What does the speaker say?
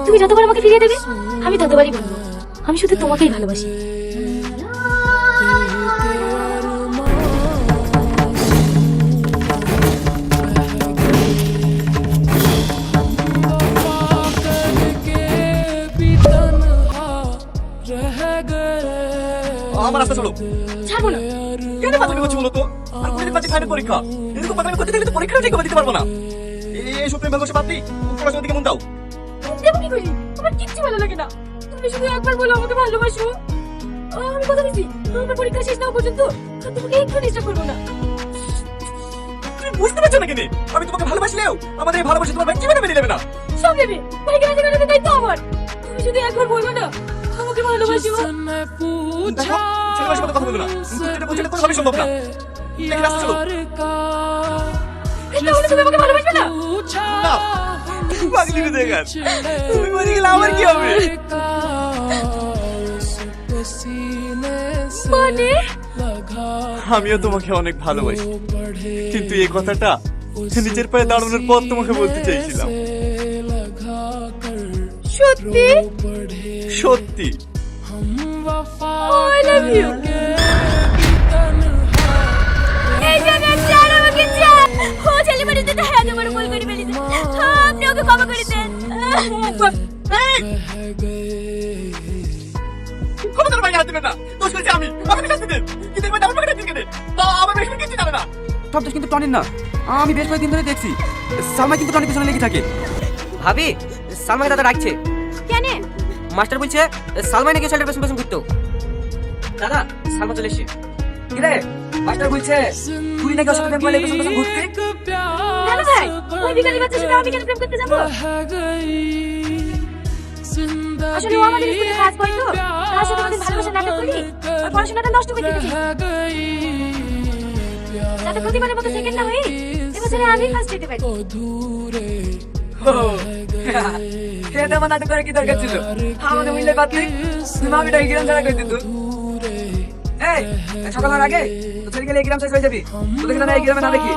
তুমি যতবার আমাকে ফিরিয়ে দেবে আমি ততবারই বলবো আমি শুধু তোমাকেই ভালোবাসি। আমার রাস্তা চলো। ছাড়বো না। কেন পাগলামি করছো বলো তো? আর কোনদিন পাচ্ছি ফাইনাল পরীক্ষা। এরকম পাগলামি করতে গেলে তো পরীক্ষাও ঠিক করে দিতে পারবো না। এই সব প্রেম ভালোবাসা বাদ দিই, পড়াশোনার দিকে মন দাও। দেবো কি করি? আমার কিচ্ছু ভালো লাগে না। তুমি শুধু একবার বলো আমাকে ভালোবাসো। আমি কথা দিচ্ছি আমার পরীক্ষা শেষ না হওয়া পর্যন্ত তোমাকে একটু ডিস্টার্ব করবো না। তুমি বুঝতে পারছো না কেন? আমি তোমাকে ভালোবাসলেও আমাদের এই ভালোবাসা তোমার ভাই জীবনে মেনে নেবে না। সব নেবে ভাইকে রাজি করানোর দায়িত্ব আমার। তুমি শুধু একবার বলবো না আমাকে ভালোবাসো। দেখো, ছেলেমানুষের মতো কথা বলো না। তুমি যেটা বলছো এটা কোনোভাবেই সম্ভব না। দেখি রাস্তা চলো। তাহলে তুমি আমাকে ভালোবাসবে না? না, পাগলি মেয়ে দেখার। তুমি মরে গেলে আমার কি হবে? মানে আমিও তোমাকে অনেক ভালোবাসি, কিন্তু এই কথাটা নিজের পায়ে দাঁড়ানোর পর তোমাকে বলতে চাইছিলাম। সত্যি? সত্যি। I love you. এই জায়গায় চার আমাকে চার। ও ছেলে মানে তো হ্যাঁ তোমার বল করে ফেলেছে। আপনি ওকে ক্ষমা করে দেন। ক্ষমতার বাইরে হাত দেবেন না। দোষ করেছি আমি, আমাকে শাস্তি দেন। কিন্তু এবার আমার পকেটে দিন তা আমার বেশি কিছু জানে না। সব দোষ কিন্তু টনির না, আমি বেশ কয়েকদিন ধরে দেখছি সালমা কিন্তু টনির পিছনে লেগে থাকে। ভাবি, সালমাকে দাদা ডাকছে। কেন? মাস্টার বলছে সালমাই নাকি ছেলেটার পেছন পেছন ঘুরতো। দাদা, সালমা চলে এসছে। কি রে মাস্টার বলছে তুই নাকি ওর সাথে প্রেম করলে পেছন পেছন ঘুরতে? কেন ভাই? ওই বিকালি বাচ্চার সাথে আমি কেন প্রেম করতে যাবো? আসলে ও আমাদের স্কুলে কাজ করে তো তার সাথে আমাদের ভালোবাসা নাটক করি আর পড়াশোনাটা নষ্ট করে দিয়েছি। যাতে প্রতিবারের মতো সেকেন্ড না হয়ে এবছরে আমি ফার্স্ট হতে পারি। এটা আমার নাটক করার কি দরকার ছিল? আমাদের মিলে পাতলি তুমি আমি ডাই গ্রাম ছাড়া করে দিত। এই সকাল হওয়ার আগে তো চলে গেলে এই গ্রাম শেষ হয়ে যাবি। তোদেরকে না এই গ্রামে না দেখি।